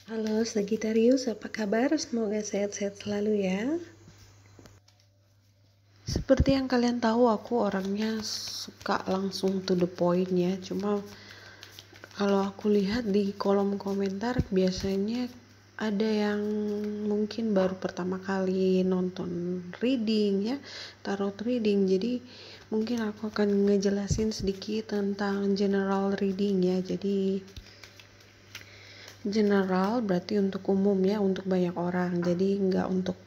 Halo Sagittarius, apa kabar? Semoga sehat-sehat selalu ya. Seperti yang kalian tahu, aku orangnya suka langsung to the point ya. Cuma kalau aku lihat di kolom komentar biasanya ada yang mungkin baru pertama kali nonton reading ya, tarot reading. Jadi mungkin aku akan ngejelasin sedikit tentang general reading ya. Jadi general berarti untuk umum ya, untuk banyak orang. Jadi nggak untuk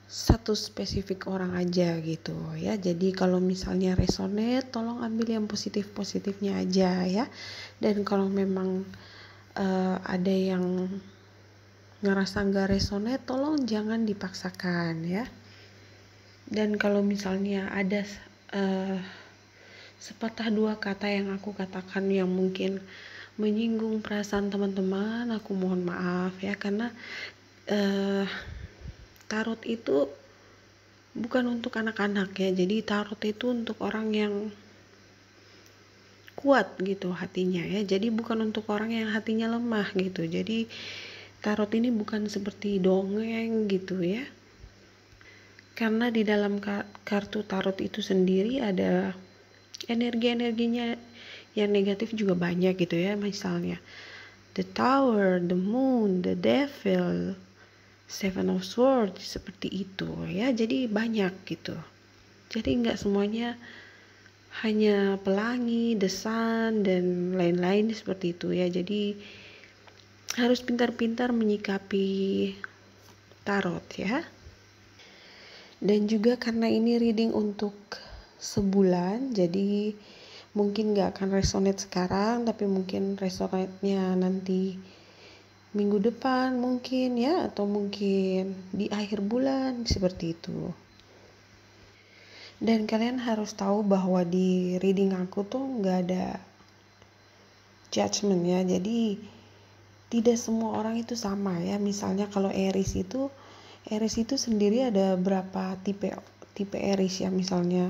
satu spesifik orang aja gitu ya. Jadi kalau misalnya resonate, tolong ambil yang positif-positifnya aja ya. Dan kalau memang ada yang ngerasa nggak resonate, tolong jangan dipaksakan ya. Dan kalau misalnya ada sepatah dua kata yang aku katakan yang mungkin menyinggung perasaan teman-teman, aku mohon maaf ya, karena tarot itu bukan untuk anak-anak ya. Jadi tarot itu untuk orang yang kuat gitu hatinya ya. Jadi bukan untuk orang yang hatinya lemah gitu. Jadi tarot ini bukan seperti dongeng gitu ya. Karena di dalam kartu tarot itu sendiri ada energi-energinya yang negatif juga banyak gitu ya. Misalnya the Tower, the Moon, the Devil, Seven of Swords, seperti itu ya. Jadi banyak gitu. Jadi nggak semuanya hanya pelangi, the sun, dan lain-lain seperti itu ya. Jadi harus pintar-pintar menyikapi tarot ya. Dan juga karena ini reading untuk sebulan, jadi mungkin gak akan resonate sekarang, tapi mungkin resonate-nya nanti minggu depan mungkin ya, atau mungkin di akhir bulan seperti itu. Dan kalian harus tahu bahwa di reading aku tuh gak ada judgment ya. Jadi tidak semua orang itu sama ya. Misalnya kalau Aries itu sendiri ada berapa tipe Aries ya, misalnya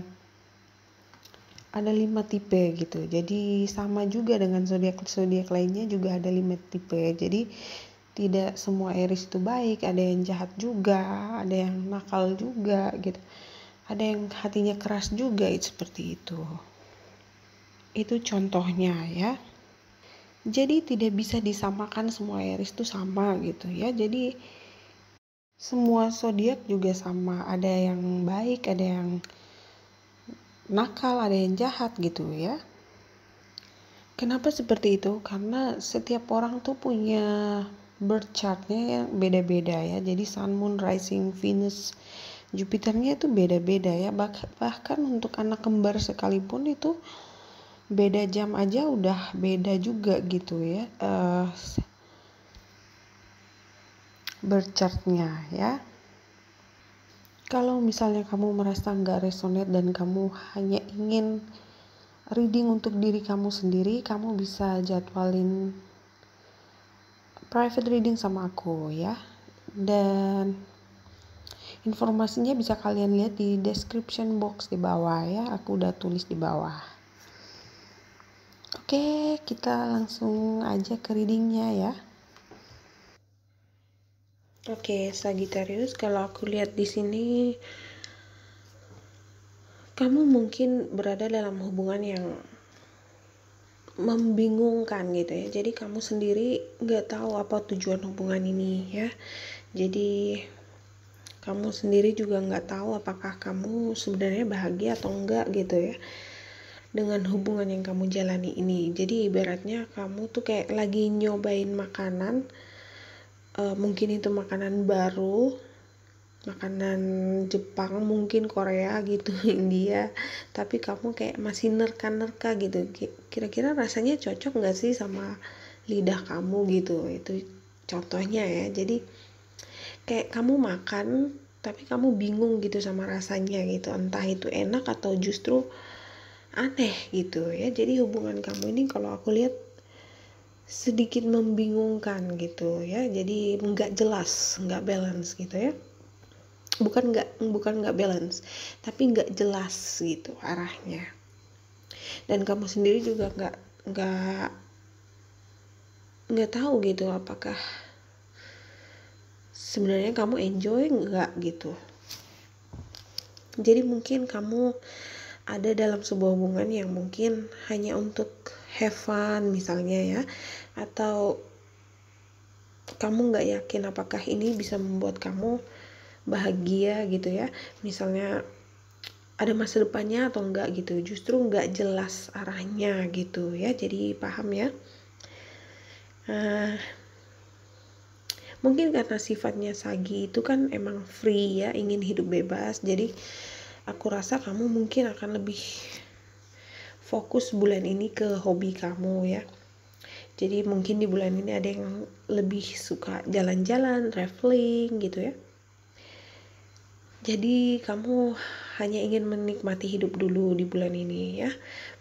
ada 5 tipe gitu. Jadi sama juga dengan zodiak lainnya juga ada 5 tipe. Jadi tidak semua Aries itu baik, ada yang jahat juga, ada yang nakal juga gitu. Ada yang hatinya keras juga, seperti itu. Itu contohnya ya. Jadi tidak bisa disamakan semua Aries itu sama gitu ya. Jadi semua zodiak juga sama, ada yang baik, ada yang nakal, ada yang jahat gitu ya. Kenapa seperti itu? Karena setiap orang tuh punya birth chartnya yang beda-beda ya. Jadi Sun, Moon, Rising, Venus, Jupiternya itu beda-beda ya. Bahkan untuk anak kembar sekalipun itu beda jam aja udah beda juga gitu ya. Birth chartnya ya. Kalau misalnya kamu merasa nggak resonate dan kamu hanya ingin reading untuk diri kamu sendiri, kamu bisa jadwalin private reading sama aku ya. Dan informasinya bisa kalian lihat di description box di bawah ya. Aku udah tulis di bawah. Oke, kita langsung aja ke readingnya ya. Oke, Sagittarius, kalau aku lihat di sini kamu mungkin berada dalam hubungan yang membingungkan gitu ya. Jadi kamu sendiri nggak tahu apa tujuan hubungan ini ya. Jadi kamu sendiri juga nggak tahu apakah kamu sebenarnya bahagia atau enggak gitu ya dengan hubungan yang kamu jalani ini. Jadi ibaratnya kamu tuh kayak lagi nyobain makanan, mungkin itu makanan baru, makanan Jepang, mungkin Korea gitu, India, tapi kamu kayak masih nerka-nerka gitu. Kira-kira rasanya cocok nggak sih sama lidah kamu gitu. Itu contohnya ya. Jadi kayak kamu makan tapi kamu bingung gitu sama rasanya gitu, entah itu enak atau justru aneh gitu ya. Jadi hubungan kamu ini kalau aku lihat sedikit membingungkan gitu ya. Jadi nggak jelas, nggak balance gitu ya. bukan nggak balance, tapi nggak jelas gitu arahnya. Dan kamu sendiri juga nggak tahu gitu apakah sebenarnya kamu enjoy nggak gitu. Jadi mungkin kamu ada dalam sebuah hubungan yang mungkin hanya untuk have fun misalnya ya, atau kamu nggak yakin apakah ini bisa membuat kamu bahagia gitu ya, misalnya ada masa depannya atau enggak gitu, justru nggak jelas arahnya gitu ya. Jadi paham ya. Mungkin karena sifatnya Sagi itu kan emang free ya, ingin hidup bebas, jadi aku rasa kamu mungkin akan lebih fokus bulan ini ke hobi kamu ya. Jadi mungkin di bulan ini ada yang lebih suka jalan-jalan, traveling gitu ya. Jadi kamu hanya ingin menikmati hidup dulu di bulan ini ya.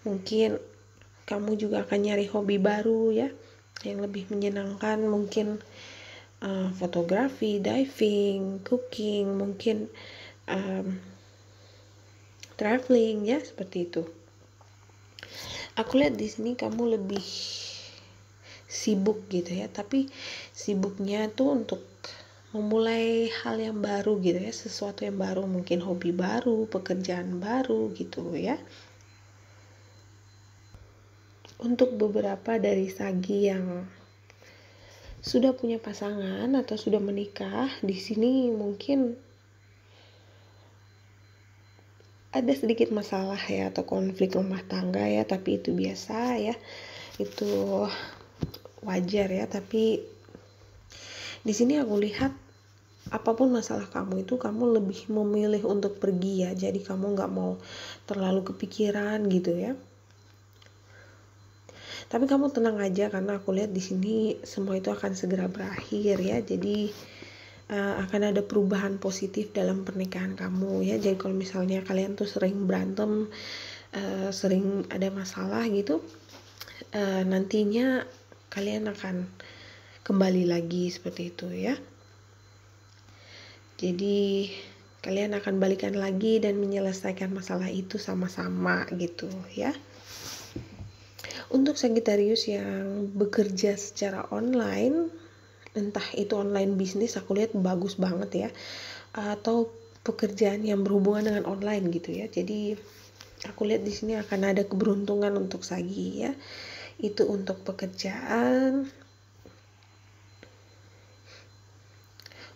Mungkin kamu juga akan nyari hobi baru ya, yang lebih menyenangkan, mungkin fotografi, diving, cooking, mungkin traveling ya, seperti itu. Aku lihat di sini kamu lebih sibuk gitu ya, tapi sibuknya tuh untuk memulai hal yang baru gitu ya, sesuatu yang baru, mungkin hobi baru, pekerjaan baru gitu ya. Untuk beberapa dari Sagi yang sudah punya pasangan atau sudah menikah, di sini mungkin ada sedikit masalah ya, atau konflik rumah tangga ya, tapi itu biasa ya, itu wajar ya. Tapi di sini aku lihat apapun masalah kamu itu, kamu lebih memilih untuk pergi ya, jadi kamu nggak mau terlalu kepikiran gitu ya. Tapi kamu tenang aja, karena aku lihat di sini semua itu akan segera berakhir ya. Jadi akan ada perubahan positif dalam pernikahan kamu ya. Jadi kalau misalnya kalian tuh sering berantem, sering ada masalah gitu, nantinya kalian akan kembali lagi seperti itu ya. Jadi kalian akan balikan lagi dan menyelesaikan masalah itu sama-sama gitu ya. Untuk Sagittarius yang bekerja secara online, entah itu online bisnis, aku lihat bagus banget ya, atau pekerjaan yang berhubungan dengan online gitu ya. Jadi aku lihat di sini akan ada keberuntungan untuk Sagi ya. Itu untuk pekerjaan.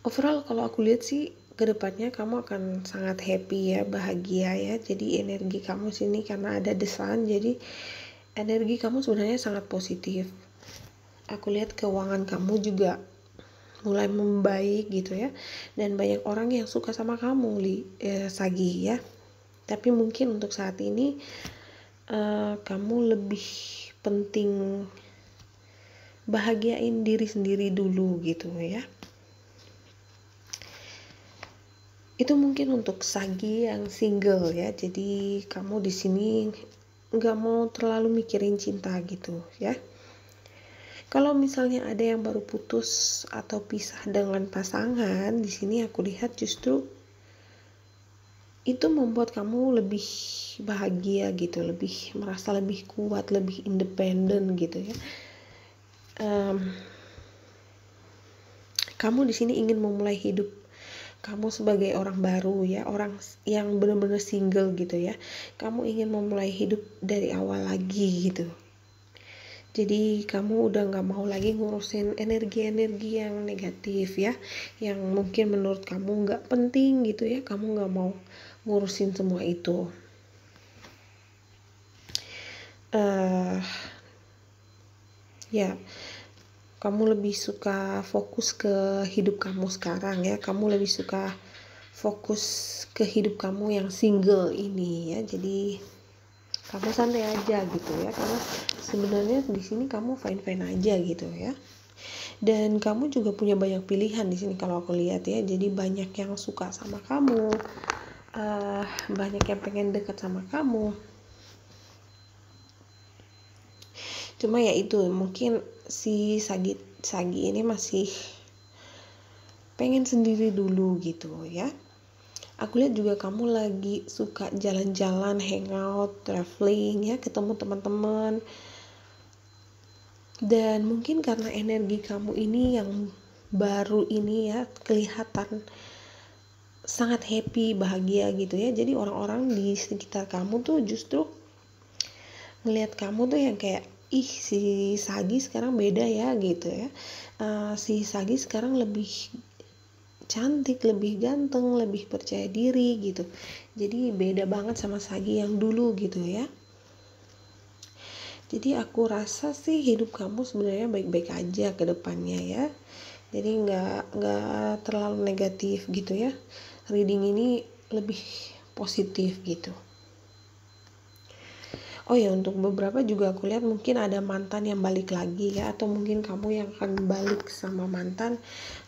Overall kalau aku lihat sih kedepannya kamu akan sangat happy ya, bahagia ya. Jadi energi kamu sini karena ada The Sun, jadi energi kamu sebenarnya sangat positif. Aku lihat keuangan kamu juga mulai membaik gitu ya, dan banyak orang yang suka sama kamu Sagi ya. Tapi mungkin untuk saat ini kamu lebih penting bahagiain diri sendiri dulu gitu ya. Itu mungkin untuk Sagi yang single ya. Jadi kamu di sini nggak mau terlalu mikirin cinta gitu ya. Kalau misalnya ada yang baru putus atau pisah dengan pasangan, di sini aku lihat justru itu membuat kamu lebih bahagia gitu, lebih merasa lebih kuat, lebih independen gitu ya. Kamu di sini ingin memulai hidup kamu sebagai orang baru ya, orang yang benar-benar single gitu ya. Kamu ingin memulai hidup dari awal lagi gitu. Jadi kamu udah gak mau lagi ngurusin energi-energi yang negatif ya, yang mungkin menurut kamu gak penting gitu ya. Kamu gak mau ngurusin semua itu. Ya, kamu lebih suka fokus ke hidup kamu sekarang ya. Kamu lebih suka fokus ke hidup kamu yang single ini ya. Jadi kamu santai aja gitu ya, karena sebenarnya di sini kamu fine aja gitu ya. Dan kamu juga punya banyak pilihan di sini kalau aku lihat ya. Jadi banyak yang suka sama kamu, banyak yang pengen dekat sama kamu. Cuma ya itu, mungkin si Sagi ini masih pengen sendiri dulu gitu ya. Aku lihat juga kamu lagi suka jalan-jalan, hangout, traveling ya, ketemu teman-teman. Dan mungkin karena energi kamu ini yang baru ini ya kelihatan sangat happy, bahagia gitu ya. Jadi orang-orang di sekitar kamu tuh justru ngelihat kamu tuh yang kayak, ih si Sagi sekarang beda ya gitu ya. Si Sagi sekarang lebih cantik, lebih ganteng, lebih percaya diri gitu. Jadi beda banget sama Sagi yang dulu gitu ya. Jadi aku rasa sih hidup kamu sebenarnya baik-baik aja ke depannya ya. Jadi nggak terlalu negatif gitu ya. Reading ini lebih positif gitu. Oh ya, untuk beberapa juga aku lihat mungkin ada mantan yang balik lagi ya, atau mungkin kamu yang akan balik sama mantan.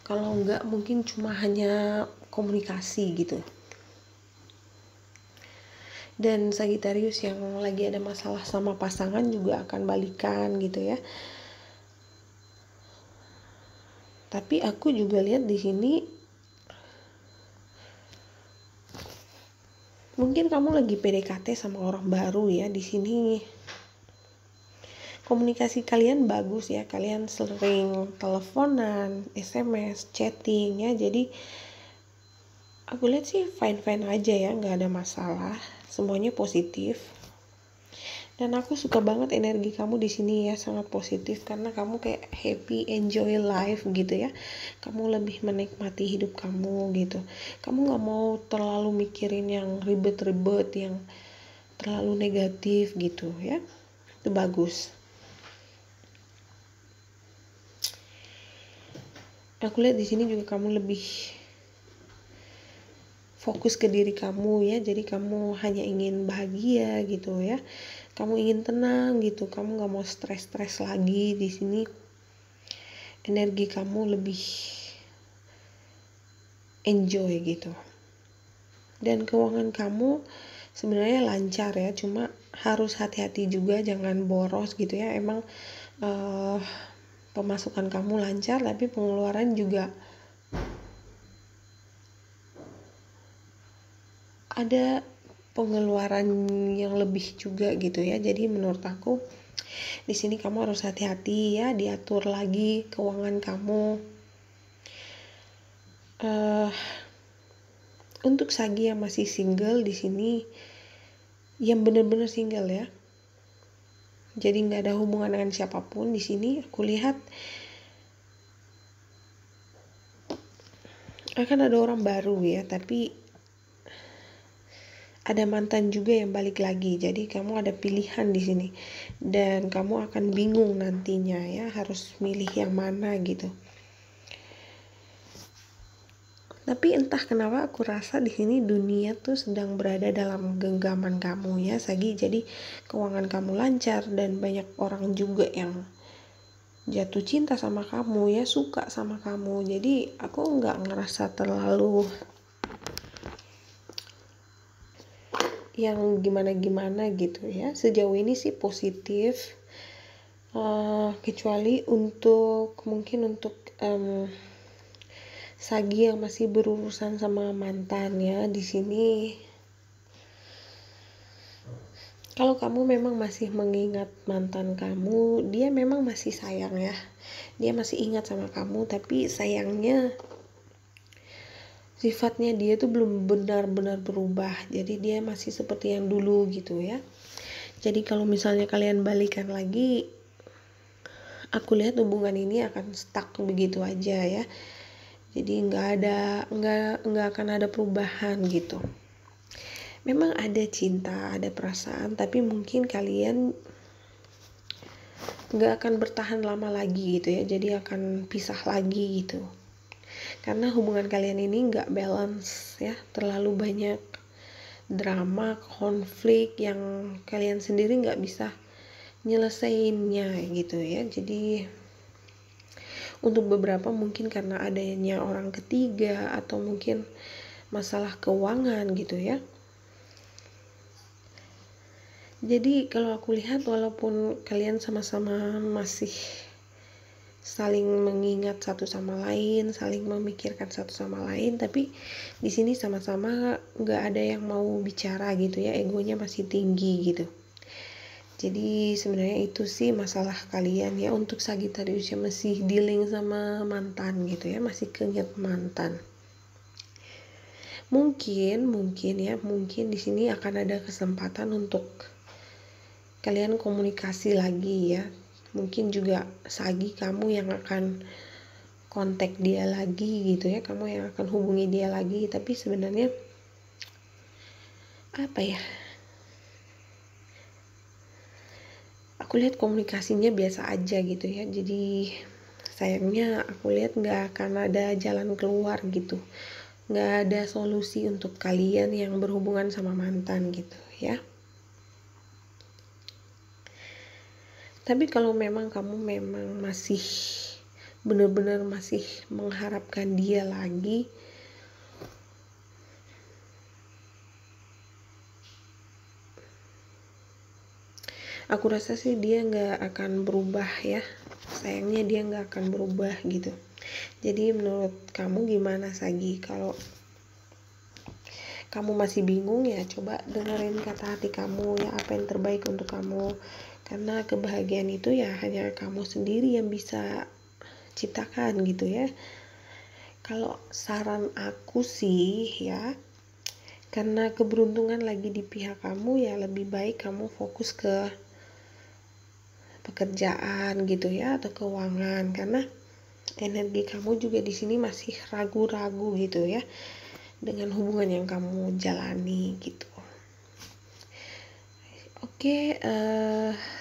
Kalau enggak mungkin cuma hanya komunikasi gitu. Dan Sagittarius yang lagi ada masalah sama pasangan juga akan balikan gitu ya. Tapi aku juga lihat di sini mungkin kamu lagi PDKT sama orang baru ya. Di sini komunikasi kalian bagus ya, kalian sering teleponan, SMS, chatting ya. Jadi aku lihat sih fine-fine aja ya, nggak ada masalah, semuanya positif. Dan aku suka banget energi kamu di sini ya, sangat positif karena kamu kayak happy, enjoy life gitu ya. Kamu lebih menikmati hidup kamu gitu. Kamu nggak mau terlalu mikirin yang ribet-ribet, yang terlalu negatif gitu ya. Itu bagus. Aku lihat di sini juga kamu lebih fokus ke diri kamu ya, jadi kamu hanya ingin bahagia gitu ya, kamu ingin tenang gitu, kamu nggak mau stres lagi. Di sini energi kamu lebih enjoy gitu. Dan keuangan kamu sebenarnya lancar ya, cuma harus hati-hati juga, jangan boros gitu ya. Emang pemasukan kamu lancar tapi pengeluaran juga ada pengeluaran yang lebih juga gitu ya. Jadi menurut aku di sini kamu harus hati-hati ya, diatur lagi keuangan kamu. Untuk Sagi yang masih single di sini, yang benar-benar single ya, jadi nggak ada hubungan dengan siapapun di sini, aku lihat akan ada orang baru ya, tapi ada mantan juga yang balik lagi. Jadi kamu ada pilihan di sini dan kamu akan bingung nantinya ya, harus milih yang mana gitu. Tapi entah kenapa aku rasa di sini dunia tuh sedang berada dalam genggaman kamu ya Sagi. Jadi keuangan kamu lancar dan banyak orang juga yang jatuh cinta sama kamu ya, suka sama kamu. Jadi aku nggak ngerasa terlalu yang gimana-gimana gitu ya. Sejauh ini sih positif. Kecuali mungkin untuk Sagi yang masih berurusan sama mantannya di sini. Kalau kamu memang masih mengingat mantan kamu, dia memang masih sayang ya. Dia masih ingat sama kamu, tapi sayangnya sifatnya dia tuh belum benar-benar berubah. Jadi dia masih seperti yang dulu gitu ya. Jadi kalau misalnya kalian balikan lagi, aku lihat hubungan ini akan stuck begitu aja ya. Jadi nggak akan ada perubahan gitu. Memang ada cinta, ada perasaan, tapi mungkin kalian nggak akan bertahan lama lagi gitu ya. Jadi akan pisah lagi gitu. Karena hubungan kalian ini nggak balance ya, terlalu banyak drama, konflik yang kalian sendiri nggak bisa nyelesainnya gitu ya. Jadi untuk beberapa mungkin karena adanya orang ketiga atau mungkin masalah keuangan gitu ya. Jadi kalau aku lihat walaupun kalian sama-sama masih saling mengingat satu sama lain, saling memikirkan satu sama lain, tapi di sini sama-sama nggak ada yang mau bicara gitu ya, egonya masih tinggi gitu. Jadi sebenarnya itu sih masalah kalian ya, untuk Sagittarius yang masih dealing sama mantan gitu ya, masih keinget mantan. Mungkin di sini akan ada kesempatan untuk kalian komunikasi lagi ya. Mungkin juga Sagi kamu yang akan kontak dia lagi gitu ya, kamu yang akan hubungi dia lagi. Tapi sebenarnya apa ya, aku lihat komunikasinya biasa aja gitu ya. Jadi sayangnya aku lihat nggak akan ada jalan keluar gitu, nggak ada solusi untuk kalian yang berhubungan sama mantan gitu ya. Tapi kalau memang kamu masih benar-benar masih mengharapkan dia lagi, aku rasa sih dia nggak akan berubah ya. Sayangnya dia nggak akan berubah gitu. Jadi menurut kamu gimana Sagi? Kalau kamu masih bingung ya, coba dengerin kata hati kamu ya, apa yang terbaik untuk kamu. Karena kebahagiaan itu ya hanya kamu sendiri yang bisa ciptakan gitu ya. Kalau saran aku sih ya, karena keberuntungan lagi di pihak kamu ya, lebih baik kamu fokus ke pekerjaan gitu ya, atau keuangan, karena energi kamu juga di sini masih ragu-ragu gitu ya dengan hubungan yang kamu jalani gitu. Oke,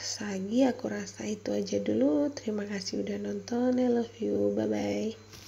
Sagi aku rasa itu aja dulu. Terima kasih udah nonton. I love you. Bye bye.